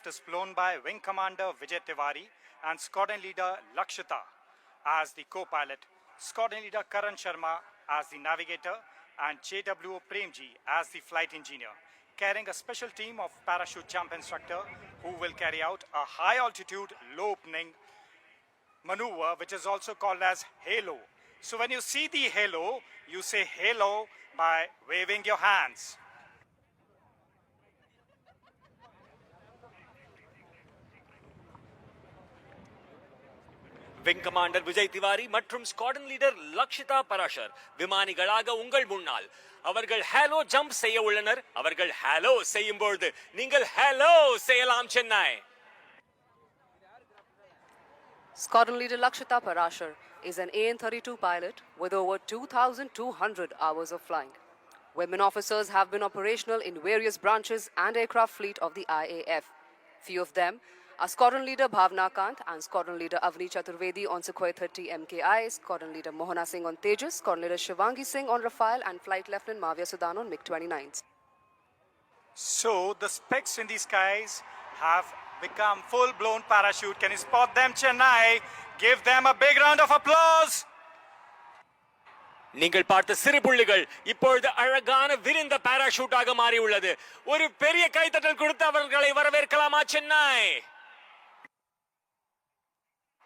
is flown by Wing Commander Vijay Tiwari and Squadron Leader Lakshita as the co-pilot, Squadron Leader Karan Sharma as the navigator, and JWO Premji as the flight engineer, carrying a special team of parachute jump instructor who will carry out a high-altitude, low-opening maneuver, which is also called as halo. So when you see the halo, you say halo by waving your hands. Wing commander Vijay Tiwari மற்றும் squadron leader Lakshitha Parashar விமானிகளாக உங்கள் முன்னால் அவர்கள் Halo jump செய்ய உள்ளனர். அவர்கள் Halo செய்யும் பொழுது நீங்கள் ஹேலோ செய்யலாம் Chennai. Squadron Leader Lakshita Parashar is an AN-32 pilot with over 2,200 hours of flying. Women officers have been operational in various branches and aircraft fleet of the IAF. Few of them are Squadron Leader Bhavna Kant and Squadron Leader Avni Chaturvedi on Sukhoi 30 MKI, Squadron Leader Mohana Singh on Tejas, Squadron Leader Shivangi Singh on Rafale, and Flight Lieutenant Mavya Sudan on MiG-29s. So the specks in the skies have become full-blown parachute. Can you spot them, Chennai? Give them a big round of applause. நீங்கள் பார்த்த சிறு புள்ளிகள் இப்பொழுது அழகான விரிந்த பாராஷூட்டாக மாறி உள்ளது. ஒரு பெரிய கைத்தட்டல் கொடுத்து அவர்களை வரவேற்கலாமா Chennai?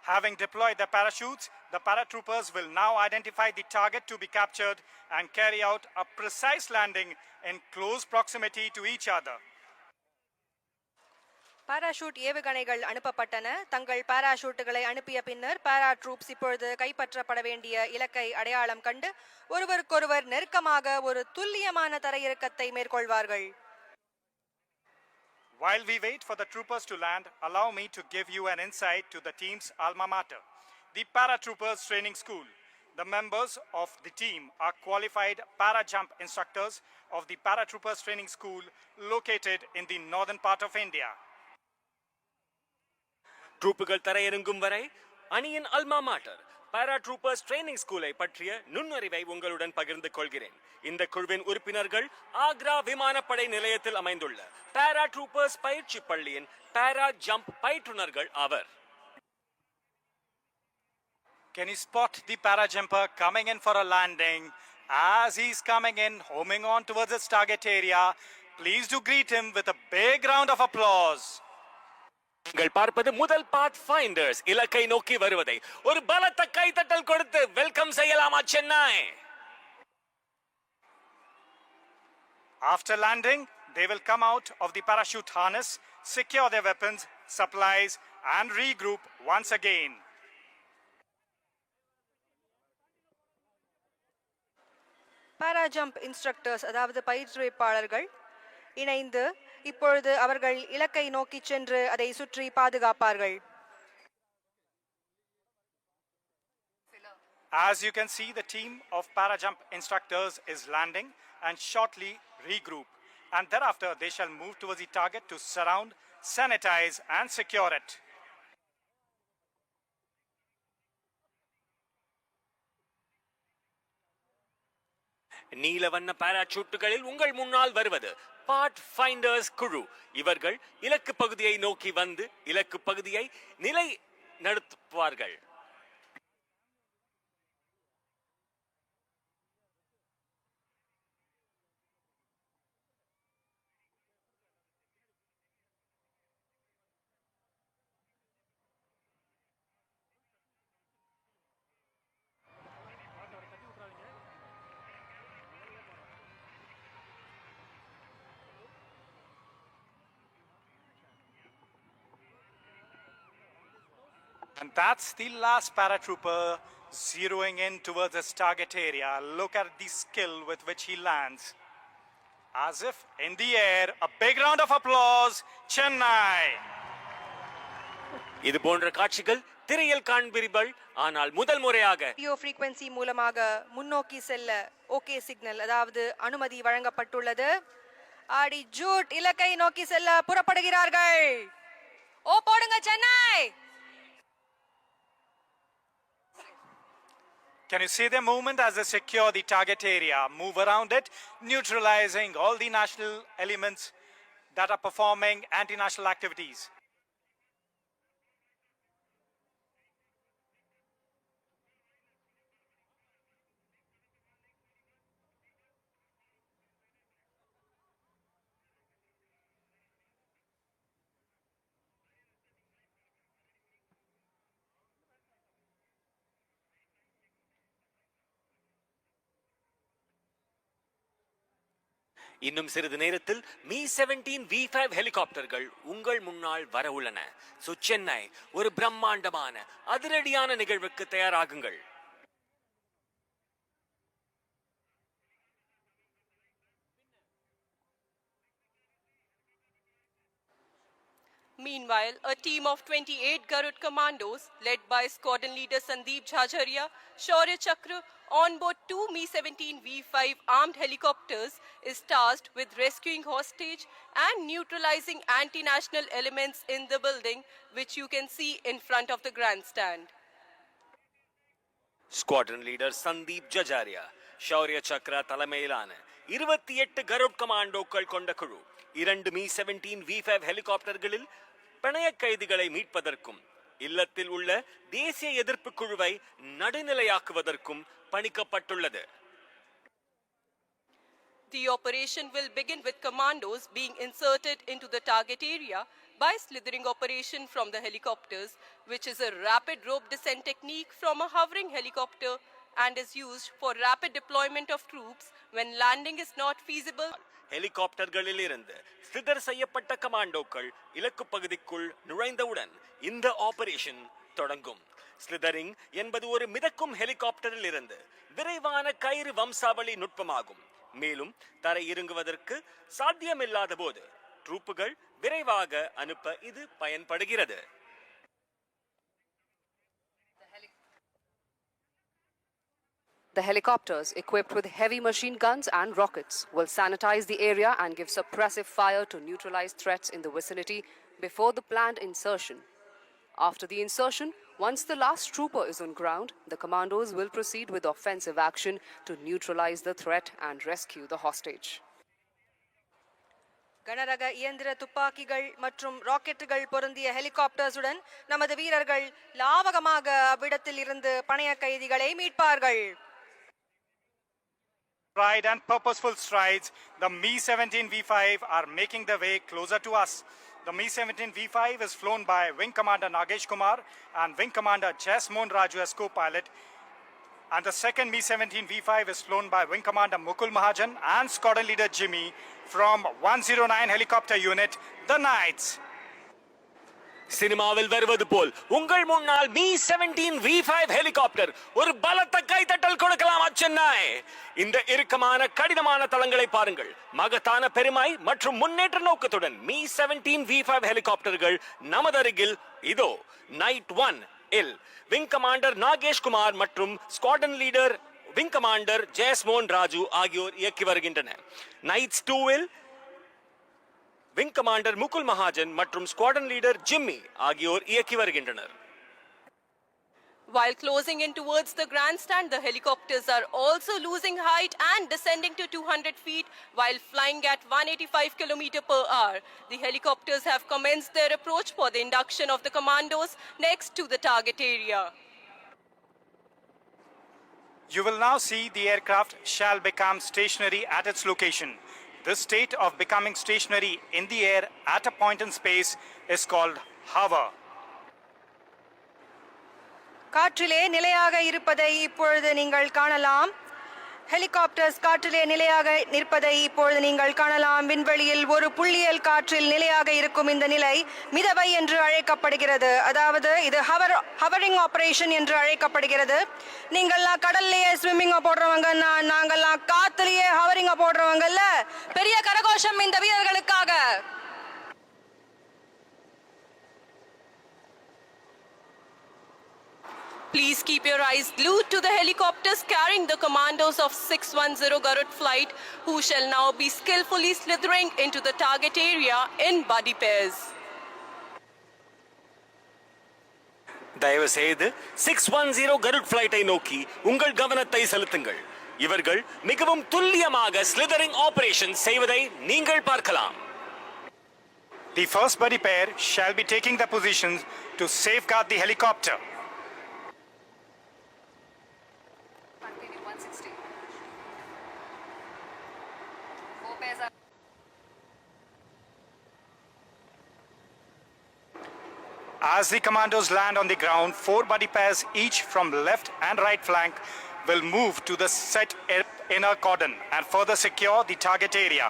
Having deployed the parachutes, the paratroopers will now identify the target to be captured and carry out a precise landing in close proximity to each other. Parachute ஏவுகணைகள் அனுப்பப்பட்டன. தங்கள் பாராஷூட்டுகளை அனுப்பிய பின்னர் பாரா ட்ரூப்ஸ் இப்பொழுது கைப்பற்றப்பட வேண்டிய இலக்கை அடையாளம் கண்டு ஒருவருக்கொருவர் நெருக்கமாக ஒரு துல்லியமான தரையிறக்கத்தை மேற்கொள்வார்கள். While we wait for the troopers to land, allow me to give you an insight to the team's alma mater, the Paratroopers Training School. The members of the team are qualified para-jump instructors of the Paratroopers Training School located in the northern part of India. ட்ரூப்புகள் தரையிறங்கும் வரை அணியின் அல்மா மாட்டர் பாராட்ரூப்பர்ஸ் training ஸ்கூலை பற்றிய நுண்ணறிவை உங்களுடன் பகிர்ந்து கொள்கிறேன். இந்த குழுவின் உறுப்பினர்கள் ஆக்ரா விமானப்படை நிலையத்தில் அமைந்துள்ள பாராட்ரூப்பர்ஸ் பயிற்சி பள்ளியின் பாரா ஜம்ப் பயிற்றுனர்கள் ஆவர். Can you spot the para-jumper coming in for a landing? As he's coming in, homing on towards his target area, please do greet him with a big round of applause. நீங்கள் பார்ப்பது முதல் பாத் finders இலக்கை நோக்கி வருவதை ஒரு பலத்த கைத்தட்டல் கொடுத்து வெல்கம் செய்யலாமா Chennai? After landing, they will come out of the parachute harness, secure their weapons, supplies, and regroup once again. Para jump instructors அதாவது பயிற்றுவிப்பாளர்கள் இணைந்து இப்பொழுது அவர்கள் இலக்கை நோக்கி சென்று அதை சுற்றி பாதுகாப்பார்கள். As you can see, the team of para-jump instructors is landing and shortly regroup, and thereafter they shall move towards the target to surround, sanitize, and secure it. நீலவண்ண பாராசூட்டுகளில் உங்கள் முன்னால் வருவது பாத் ஃபைண்டர்ஸ் குழு. இவர்கள் இலக்கு பகுதியை நோக்கி வந்து இலக்கு பகுதியை நிலை நடத்துவார்கள். And that's the last paratrooper zeroing in towards his target area. Look at the skill with which he lands. As if in the air, a big round of applause, Chennai. இது போன்ற காட்சிகள் திரையில் காண்பீர்கள். ஆனால் முதல் முறையாக ரேடியோ ஃப்ரீக்வென்சி மூலமாக முன்னோக்கி செல்ல ஓகே சிக்னல் அதாவது அனுமதி வழங்கப்பட்டுள்ளது. ஆடி ஜூட் இலக்கை நோக்கி செல்ல புறப்படுகிறார்கள். ஓ போடுங்க Chennai. Can you see their movement as they secure the target area, move around it, neutralizing all the national elements that are performing anti-national activities. இன்னும் சிறிது நேரத்தில் மீ 17 V5 ஹெலிகாப்டர்கள் உங்கள் முன்னால் வர உள்ளன. சென்னை ஒரு பிரம்மாண்டமான அதிரடியான நிகழ்வுக்கு தயாராகுங்கள். Meanwhile, a team of 28 Garud commandos, led by squadron leader Sandeep Jhajaria, Shaurya Chakra, on board two Mi-17 V5 armed helicopters, is tasked with rescuing hostage and neutralizing anti-national elements in the building, which you can see in front of the grandstand. Squadron leader Sandeep Jajharia, Shaurya Chakra தலைமையிலான 28 கருட் கமாண்டோக்கள் கொண்ட குழு 2 Mi-17 V5 ஹெலிகாப்டர்களில் பிணைய கைதிகளை மீட்பதற்கும் இல்லத்தில் உள்ள தேசிய எதிர்ப்பு குழுவை நடுநிலையாக்குவதற்கும் பணிக்கப்பட்டுள்ளது. The operation will begin with commandos being inserted into the target area by slithering operation from the helicopters, which is a rapid rope descent technique from a hovering helicopter and is used for rapid deployment of troops when landing is not feasible. ஹெலிகாப்டர்களில் இருந்து slither செய்யப்பட்ட கமாண்டோக்கள் இலக்கு பகுதிக்குள் நுழைந்தவுடன் இந்த operation தொடங்கும். ஸ்லிதரிங் என்பது ஒரு மிதக்கும் ஹெலிகாப்டரில் இருந்து விரைவான கயிறு வம்சாவளி நுட்பமாகும். மேலும் தரை இறங்குவதற்கு சாத்தியமில்லாத போது ட்ரூப்புகள் விரைவாக அனுப்ப இது பயன்படுகிறது. The helicopters, equipped with heavy machine guns and rockets, will sanitize the area and give suppressive fire to neutralize threats in the vicinity before the planned insertion. After the insertion, once the last trooper is on ground, the commandos will proceed with offensive action to neutralize the threat and rescue the hostage. கனரக இயந்திர துப்பாக்கிகள் மற்றும் ராக்கெட்டுகள் பொருந்திய ஹெலிகாப்டர்ஸுடன் நமது வீரர்கள் லாவகமாக அவ்விடத்தில் இருந்து பணைய கைதிகளை மீட்பார்கள். Pride and purposeful strides, the Mi-17 V5 are making their way closer to us. The Mi-17 V5 is flown by Wing Commander Nagesh Kumar and Wing Commander Jasmone Raju as co-pilot. And the second Mi-17 V5 is flown by Wing Commander Mukul Mahajan and Squadron Leader Jimmy from 109 Helicopter Unit, the Knights. சினிமாவில் வருவது போல் உங்கள் முன்னால் Mi-17 V5 helicopter ஒரு பலத்த கைதட்டல் கொடுக்கலாம். சென்னை இந்த இறுக்கமான கடினமான தளங்களை பாருங்கள். மகத்தான பெருமை மற்றும் முன்னேற்ற நோக்கத்துடன் Mi-17 V5 ஹெலிகாப்டர்கள் நமது அருகில் இதோ. நைட் 1 இல் விங் கமாண்டர் நாகேஷ் குமார் மற்றும் squadron leader wing commander Jayasmon Raju ஆகியோர் இயக்கி வருகின்றனர். நைட்ஸ் 2 இல் விங் கமாண்டர் முகுல் மகாஜன் மற்றும் ஸ்குவாட்ரன் லீடர் ஜிம்மி ஆகியோர் இயக்கி வருகின்றனர். While closing in towards the grandstand, the helicopters are also losing height and descending to 200 feet while flying at 185 km per hour. The helicopters have commenced their approach for the induction of the commandos next to the target area. You will now see the aircraft shall become stationary at its location. This state of becoming stationary in the air at a point in space is called hover. காற்றிலே நிலையாக இருப்பதை இப்பொழுது நீங்கள் காணலாம். Helicopters காற்றிலே நிலையாக நிற்பதை இப்பொழுது நீங்கள் காணலாம். விண்வெளியில் ஒரு புள்ளியியல் காற்றில் நிலையாக இருக்கும் இந்த நிலை மிதவை என்று அழைக்கப்படுகிறது. அதாவது இது ஹவரிங் ஆபரேஷன் என்று அழைக்கப்படுகிறது. நீங்கள்லாம் கடல்லையே ஸ்விம்மிங்கை போடுறவங்க, நாங்கள்லாம் காத்துலயே ஹவரிங்கை போடுறவங்கல்ல. பெரிய கரகோஷம் இந்த வீரர்களுக்காக. Please keep your eyes glued to the helicopters carrying the commandos of 610 Garud flight, who shall now be skillfully slithering into the target area in buddy pairs. தயவு செய்து 610 கருட் ஃபிளைட்டை நோக்கி உங்கள் கவனத்தை செலுத்துங்கள். இவர்கள் மிகவும் துல்லியமாக ஸ்லிதரிங் ஆபரேஷன் செய்வதை நீங்கள் பார்க்கலாம். The first buddy pair shall be taking their positions to safeguard the helicopter. Continue 160. 4 pairs are As the commandos land on the ground, 4 buddy pairs each from left and right flank will move to the set inner cordon and further secure the target area.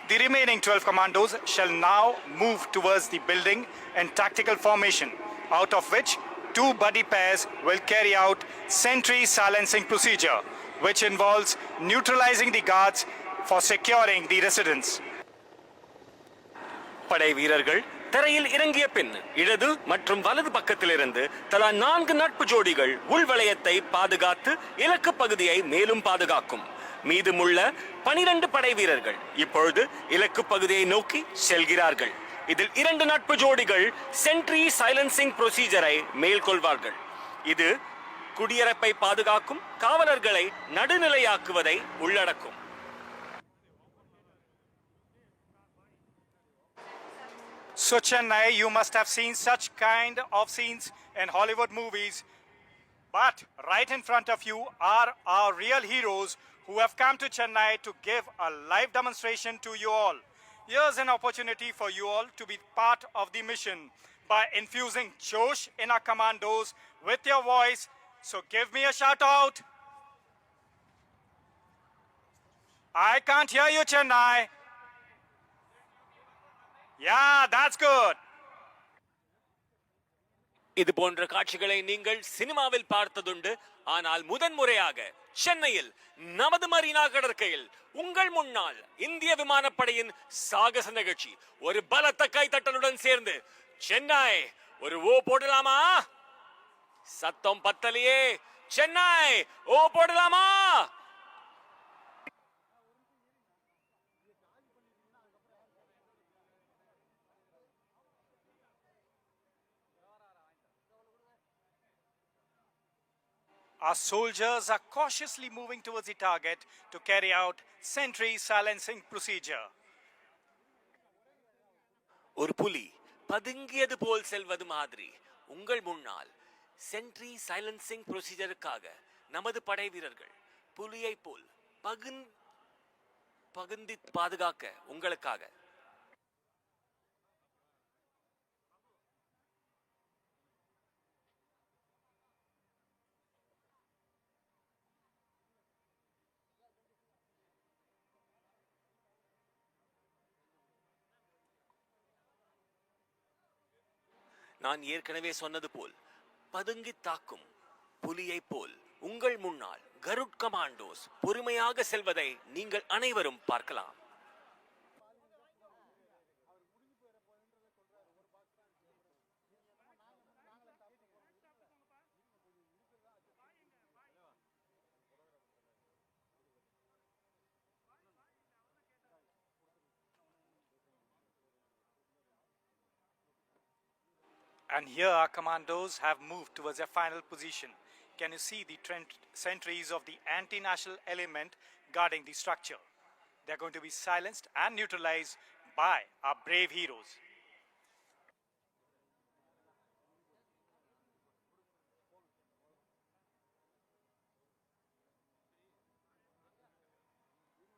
The remaining 12 commandos shall now move towards the building in tactical formation, out of which 2 buddy pairs will carry out sentry silencing procedure, which involves neutralizing the guards for securing the residence. படை வீரர்கள் தரையில் இறங்கிய பின் இடது மற்றும் வலது பக்கத்திலிருந்து தலா 4 நட்பு ஜோடிகள் உள்வளையத்தை பாதுகாத்து இலக்கு பகுதியை மேலும் பாதுகாக்கும். மீதமுள்ள 12 படை வீரர்கள் இப்பொழுது இலக்கு பகுதியை நோக்கி செல்கிறார்கள். இதில் 2 நட்பு ஜோடிகள் சென்ட்ரி சைலன்சிங் ப்ரொசீஜரை மேற்கொள்வார்கள். இது குடியரப்பை பாதுகாக்கும் காவலர்களை நடுநிலையாக்குவதை உள்ளடக்கும். So Chennai, you must have seen such kind of scenes in Hollywood movies. But right in front of you are our real heroes who have come to Chennai to give a live demonstration to you all. Here's an opportunity for you all to be part of the mission by infusing Josh in our commandos with your voice. So give me a shout out. I can't hear you, Chennai. Yeah, that's good. இது போன்ற காட்சிகளை நீங்கள் சினிமாவில் பார்த்ததுண்டு. ஆனால் முதன்முறையாக சென்னையில் நமது Marina கடற்கையில் உங்கள் முன்னால் இந்திய விமானப்படையின் சாகச நிகழ்ச்சி ஒரு பலத்த கைத்தட்டலுடன் சேர்ந்து சென்னை ஒரு ஓ போடலாமா? சத்தம் பத்தலையே. சென்னை ஓ போடலாமா? Our soldiers are cautiously moving towards the target to carry out sentry silencing procedure. ஒரு புலி பதுங்கியது போல் செல்வது மாதிரி உங்கள் முன்னால் சென்ட்ரி சைலன்சிங் ப்ரொசீஜருக்காக நமது படை வீரர்கள் புலியை போல் பகுந்தி பாதுகாக்க உங்களுக்காக. நான் ஏற்கனவே சொன்னது போல் பதுங்கி தாக்கும் புலியை போல் உங்கள் முன்னால் கருட் கமாண்டோஸ் பொறுமையாக செல்வதை நீங்கள் அனைவரும் பார்க்கலாம். And here our commandos have moved towards their final position. Can you see the sentries of the anti-national element guarding the structure? They are going to be silenced and neutralized by our brave heroes.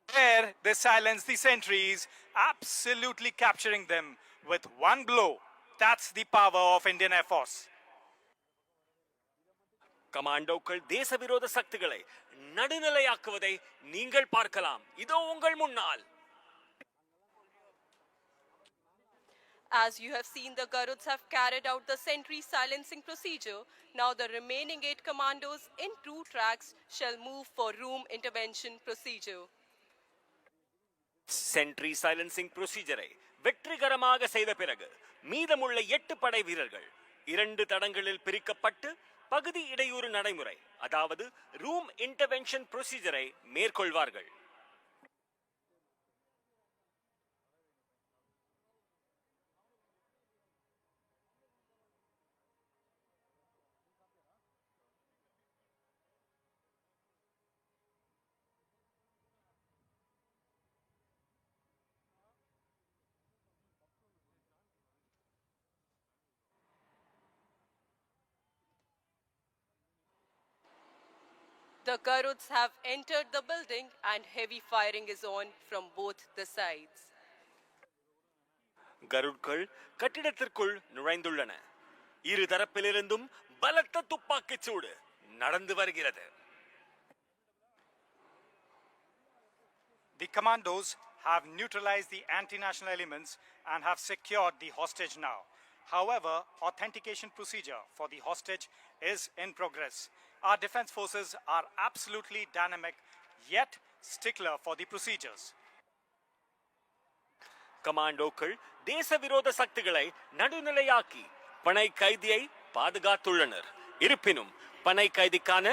There they silence the sentries, absolutely capturing them with one blow. That's the power of Indian Air Force. கமாண்டோக்கள் தேச விரோத சக்திகளை நடுநிலையாக்குவதை நீங்கள் பார்க்கலாம். இதோ உங்கள் முன்னால். As you have seen, the Garuds have carried out the sentry silencing procedure. Now the remaining 8 commandos in 2 tracks shall move for room intervention procedure. Sentry silencing ப்ரொசீஜரை வெற்றிகரமாக செய்த பிறகு மீதமுள்ள 8 படை வீரர்கள் 2 தடங்களில் பிரிக்கப்பட்டு பகுதி இடையூறு நடைமுறை, அதாவது ரூம் இன்டர்வென்ஷன் ப்ரொசீஜரை மேற்கொள்வார்கள். The Garuds have entered the building and heavy firing is on from both the sides. கருட்கள் கட்டிடத்திற்குள் நுழைந்துள்ளன. இரு தரப்பிலிருந்தும் பலத்த துப்பாக்கிச் சூடு நடந்து வருகிறது. The commandos have neutralized the anti-national elements and have secured the hostage now. However, authentication procedure for the hostage is in progress. Our defense forces are absolutely dynamic, yet stickler for the procedures. கமாண்டோக்கள் தேச விரோத சக்திகளை நடுநிலையாக்கி பனை கைதியை பாதுகாத்துள்ளனர். இருப்பினும் பனை கைதிக்கான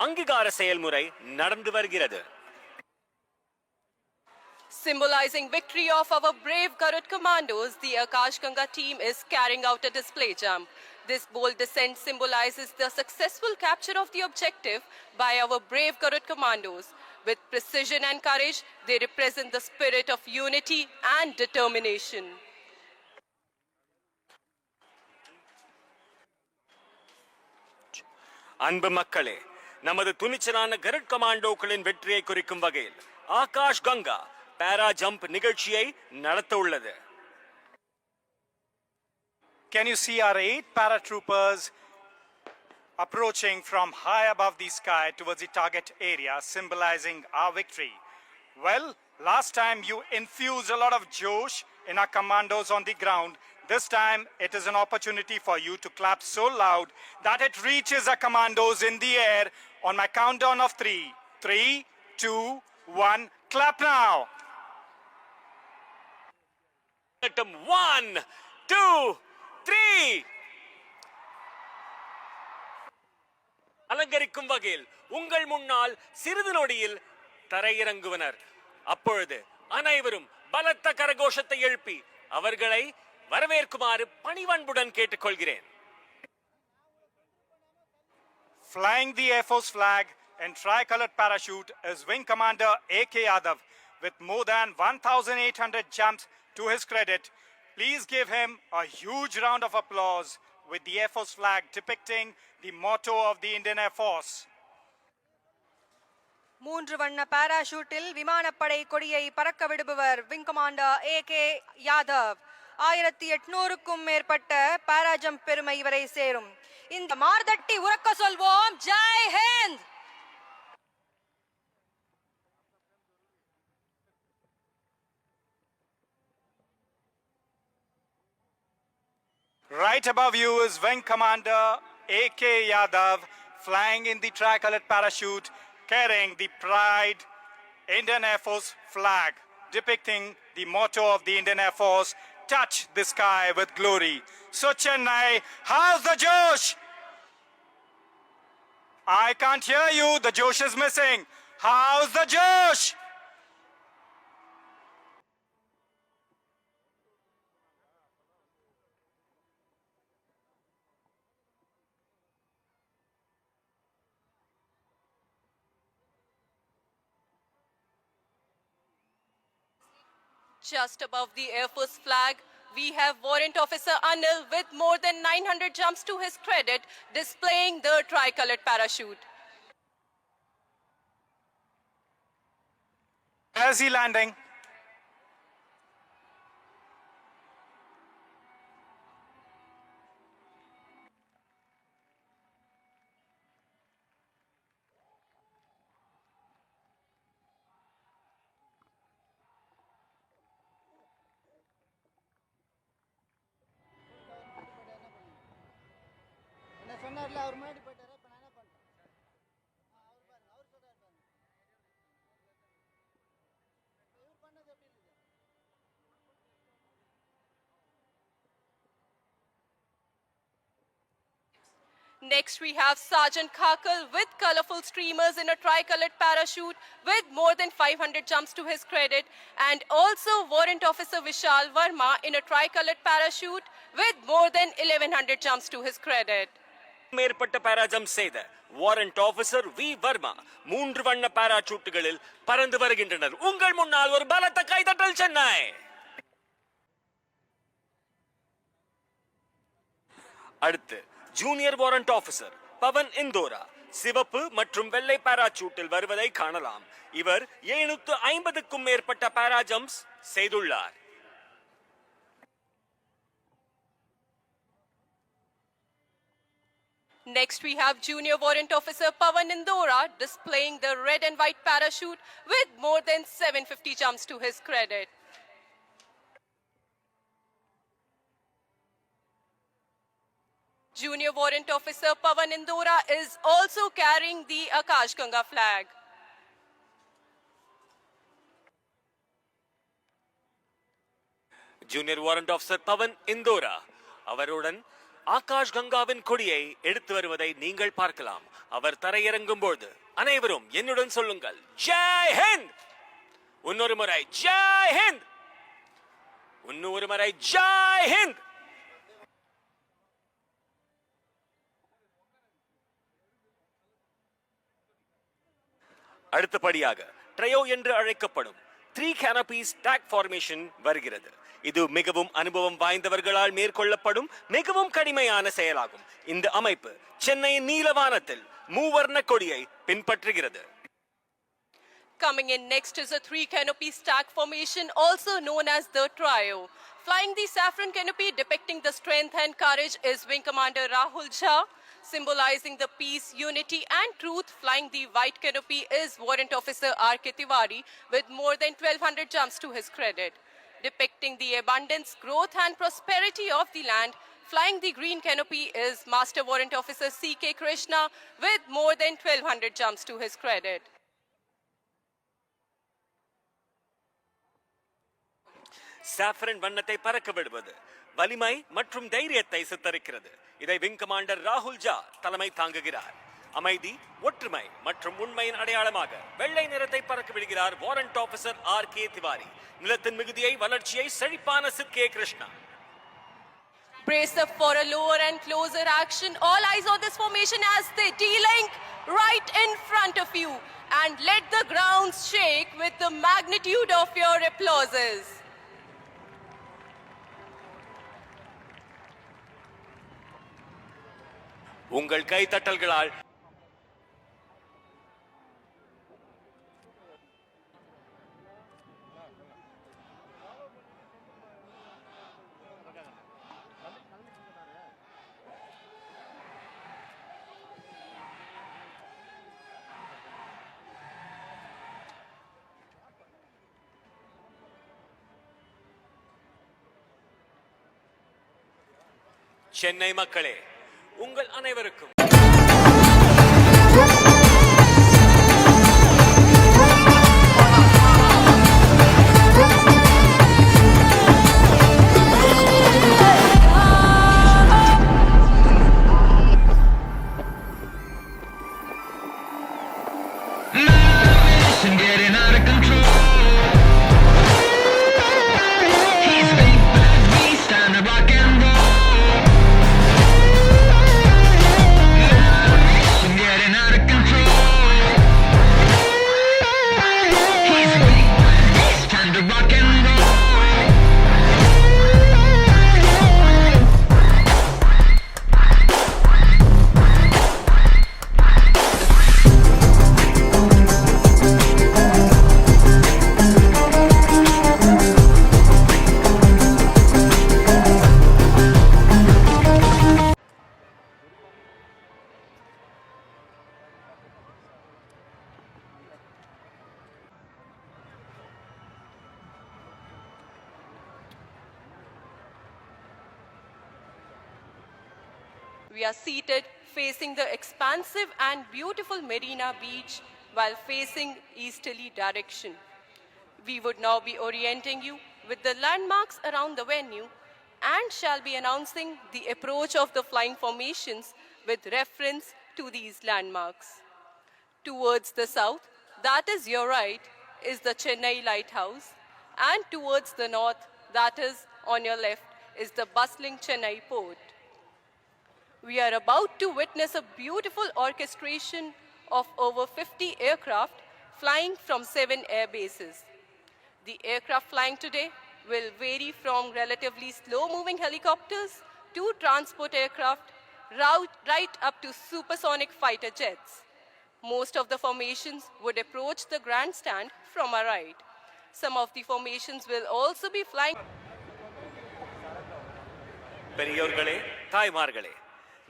அங்கீகார செயல்முறை நடந்து வருகிறது. Symbolizing victory of our brave Garud commandos, the Akash Ganga team is carrying out a display jump. This bold descent symbolizes the successful capture of the objective by our brave Garud commandos. With precision and courage, they represent the spirit of unity and determination. அன்பு மக்களே, நமது துணிச்சலான கருட் கமாண்டோக்களின் வெற்றியை குறிக்கும் வகையில் ஆகாஷ் கங்கா பாரா jump நிகழ்ச்சியை நடத்த உள்ளது. Can you see our 8 paratroopers approaching from high above the sky towards the target area, symbolizing our victory? Well, last time you infused a lot of josh in our commandos on the ground. This time it is an opportunity for you to clap so loud that it reaches our commandos in the air on my countdown of 3. 3, 2, 1, clap now! 1, 2, 3. அலங்கரிக்கும் வகையில் உங்கள் முன்னால் சிறிது நொடியில் தரையிறங்குவனர். அப்பொழுது அனைவரும் பலத்த கரகோஷத்தை எழுப்பி அவர்களை வரவேற்குமாறு பணிவன்புடன் கேட்டுக்கொள்கிறேன். Flying the Air Force flag in tricolored parachute is Wing Commander A.K. Yadav with more than 1,800 jumps to his credit. Please give him a huge round of applause with the Air Force flag depicting the motto of the Indian Air Force. 3 வண்ண பாராஷூட்டில் விமானப்படை கொடியை பறக்க விடுபவர் wing commander A.K. Yadav. 1800க்கும் மேற்பட்ட பாரா jump பெருமை இவரை சேரும். இந்த மார்தட்டி உறக்க சொல்வோம், Jai Hind. Right above you is Wing Commander A.K. Yadav flying in the tricolored parachute carrying the Pride Indian Air Force flag depicting the motto of the Indian Air Force, touch the sky with glory. So Chennai, how's the Josh? I can't hear you, the Josh is missing. How's the Josh? Just above the Air Force flag, we have Warrant Officer Anil with more than 900 jumps to his credit, displaying the tricolored parachute. Where's he landing? சொன்னார்ல அவர் முன்னாடி போயிட்டாரு. இப்ப நான் என்ன பண்றேன்? அவர் பாருங்க, அவர் சொல்றாரு பாருங்க. இவர் பண்ணது எப்படி இருக்குது? Next, we have Sergeant Khakal with colorful streamers in a tricolored parachute with more than 500 jumps to his credit, and also Warrant Officer Vishal Verma in a tricolored parachute with more than 1100 jumps to his credit. மேற்பட்ட பாராஜம் செய்த warrant officer we Verma 3 வண்ண பாராசூட்டுகளில் பறந்து வருகின்றனர். உங்கள் முன்னால் ஒரு பலத்த கைதட்டல் சென்னை. அடுத்து ஜூனியர் வாரண்ட் ஆபீசர் பவன் இந்தோரா சிவப்பு மற்றும் வெள்ளை பாராசூட்டில் வருவதை காணலாம். இவர் 750க்கும் மேற்பட்ட பாரா ஜம்ப்ஸ் செய்துள்ளார். Next, we have Junior Warrant Officer Pavan Indora displaying the red and white parachute with more than 750 jumps to his credit. Junior Warrant Officer Pavan Indora is also carrying the Akash Ganga flag. Junior warrant officer Pawan Indora அவருடன் ஆகாஷ் கங்காவின் கொடியை எடுத்து வருவதை நீங்கள் பார்க்கலாம். அவர் தரையிறங்கும் போது அனைவரும் என்னுடன் சொல்லுங்கள், ஜெய் ஹிந்த். இன்னொரு முறை ஜெய் ஹிந்த். இன்னொரு முறை ஜெய் ஹிந்த். அடுத்தபடியாக ட்ரையோ என்று அழைக்கப்படும் 3 canopies stack formation வருகிறது. இது மிகவும் அனுபவம் வாய்ந்தவர்களால் மேற்கொள்ளப்படும் மிகவும் கடிமையான செயலாகும். இந்த அமைப்பு சென்னையின் நீலவானத்தில் மூவர்ண கொடியை பின்பற்றுகிறது. Coming in next is a 3 canopy stack formation, also known as the trio. Flying the saffron canopy depicting the strength and courage is Wing Commander Rahul Jha. Symbolizing the peace, unity and truth, flying the white canopy is Warrant Officer R.K. Tiwari with more than 1200 jumps to his credit. Depicting the abundance, growth and prosperity of the land, flying the green canopy is Master Warrant Officer C.K. Krishna with more than 1200 jumps to his credit. Saffron வண்ணத்தை பறக்க விடுவது வலிமை மற்றும் தைரியத்தை சித்தரிக்கிறது. இதை wing commander ராகுல் ஜா தலைமை தாங்குகிறார். அமைதி, ஒற்றுமை மற்றும் உண்மையின் அடையாளமாக வெள்ளை நிறத்தை பறக்க விடுகிறார் வாரண்ட் ஆபீசர் R.K. திவாரி. நிலத்தின் மிகுதியை, வளர்ச்சியை, செழிப்பான C.K. Krishna. Brace up for a lower and closer action. All eyes on this formation as they D-link right in front of you. And let the ground shake with the magnitude of your applauses. உங்கள் கைத்தட்டல்களால் சென்னை மக்களே, உங்கள் அனைவருக்கும் We are seated facing the expansive and beautiful Marina Beach while facing easterly direction. We would now be orienting you with the landmarks around the venue and shall be announcing the approach of the flying formations with reference to these landmarks. Towards the south, that is your right, is the Chennai Lighthouse, and towards the north, that is on your left, is the bustling Chennai port. We are about to witness a beautiful orchestration of over 50 aircraft flying from 7 air bases. The aircraft flying today will vary from relatively slow-moving helicopters to transport aircraft right up to supersonic fighter jets. Most of the formations would approach the grandstand from our right. Some of the formations will also be flying. பெரியோர்களே, தாய்மார்களே,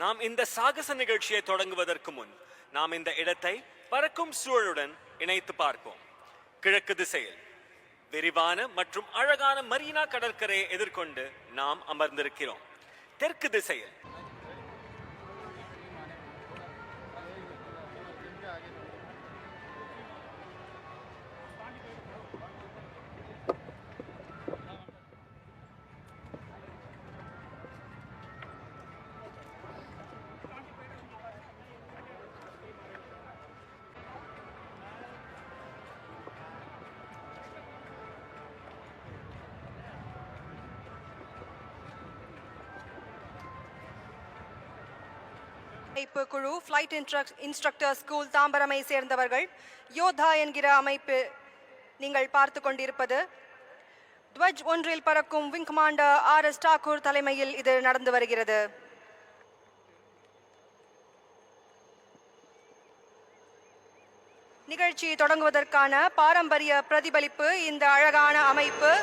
நாம் இந்த சாகச நிகழ்ச்சியை தொடங்குவதற்கு முன் நாம் இந்த இடத்தை பறக்கும் சூழலுடன் இணைத்து பார்ப்போம். கிழக்கு திசையில் விரிவான மற்றும் அழகான மரீனா கடற்கரையை எதிர்கொண்டு நாம் அமர்ந்திருக்கிறோம். தெற்கு திசையில் குழு ஃப்ளைட் இன்ஸ்ட்ரக்டர் ஸ்கூல் தாம்பரமை சேர்ந்தவர்கள் யோதா என்கிற அமைப்பு நீங்கள் பார்த்து கொண்டிருப்பது துவஜ் ஒன்றில் பறக்கும் விங் கமாண்டர் RS தாக்கூர் தலைமையில் இது நடந்து வருகிறது. நிகழ்ச்சி தொடங்குவதற்கான பாரம்பரிய பிரதிபலிப்பு இந்த அழகான அமைப்பு.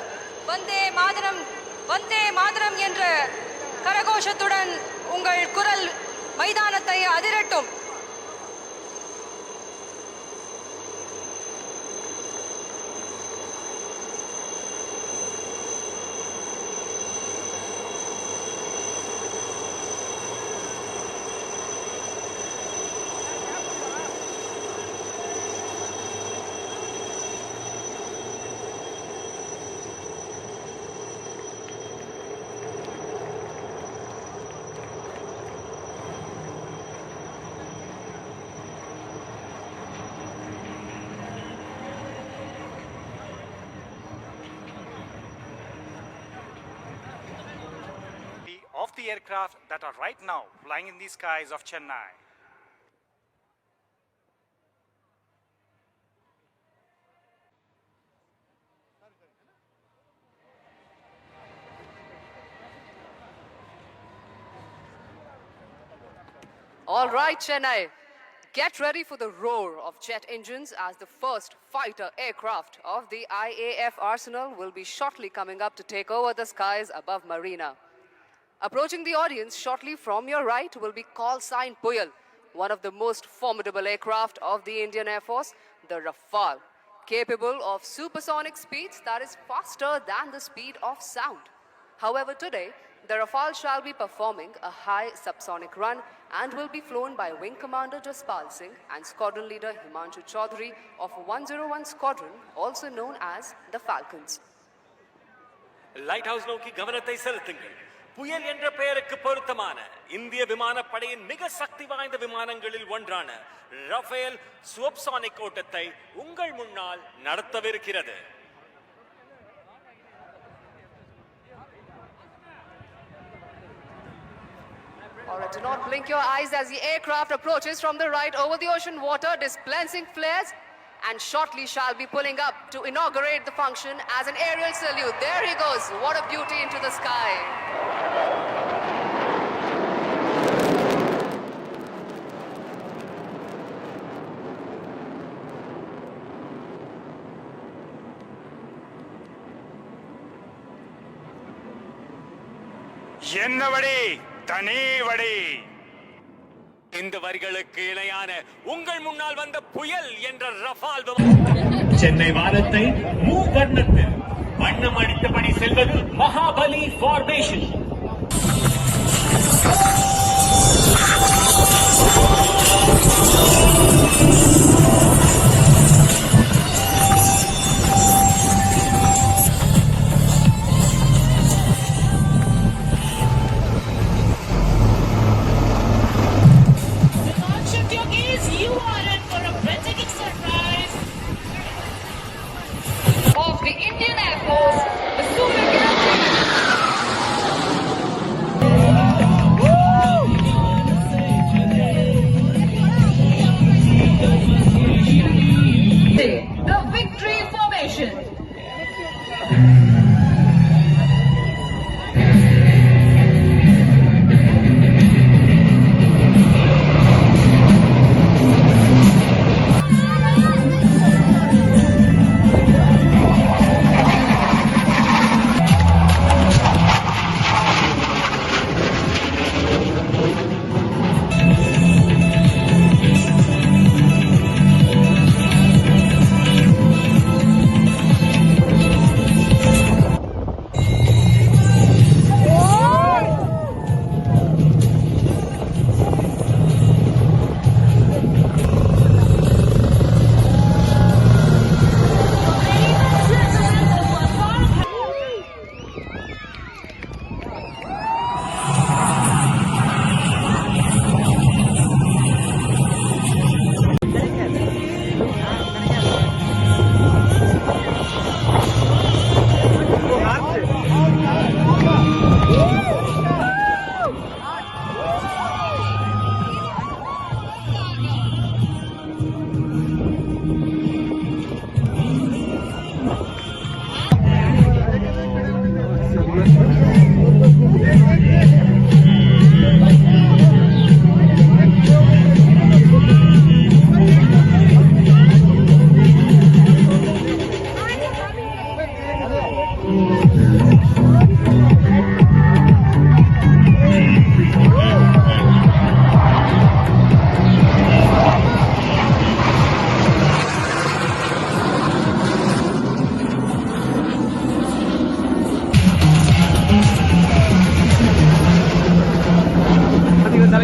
வந்தே மாதரம் வந்தே மாதரம் என்ற கரகோஷத்துடன் உங்கள் குரல் மைதானத்தை அதிரட்டும். Of the aircraft that are right now flying in the skies of Chennai. All right, Chennai. Get ready for the roar of jet engines as the first fighter aircraft of the IAF arsenal will be shortly coming up to take over the skies above Marina. Approaching the audience shortly from your right will be call sign Puyal, one of the most formidable aircraft of the Indian Air Force, the Rafale, capable of supersonic speeds that is faster than the speed of sound. However, today, the Rafale shall be performing a high subsonic run and will be flown by Wing Commander Jaspal Singh and Squadron Leader Himanshu Chaudhary of 101 Squadron, also known as the Falcons. Light house நோக்கி கவனத்தை செலுத்துங்கள். புயல் என்ற பெயருக்கு பொருத்தமான இந்திய விமானப்படையின் மிக சக்தி வாய்ந்த விமானங்களில் ஒன்றான ரஃபேல் சூப்பர்சானிக் ஓட்டத்தை உங்கள் முன்னால் நடத்தவிருக்கிறது. All right, do not blink your eyes as the aircraft approaches from the right over the ocean water, dispensing flares, and shortly shall be pulling up to inaugurate the function as an aerial salute. There he goes. What a beauty into the sky. என்னவடி தனிவடி. இந்த வரிகளுக்கு இணையான உங்கள் முன்னால் வந்த புயல் என்ற Rafael Chennai வாரத்தை மூவர்ணத்தில் வண்ணம் அடித்தபடி செல்வது Mahabali formation. Of the Indian Air Force, the Super Captain.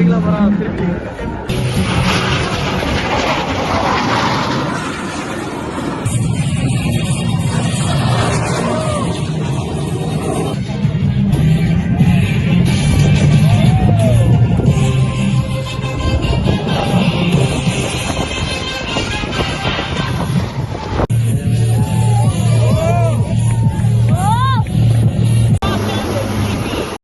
பைக்ல போறான் திருப்பி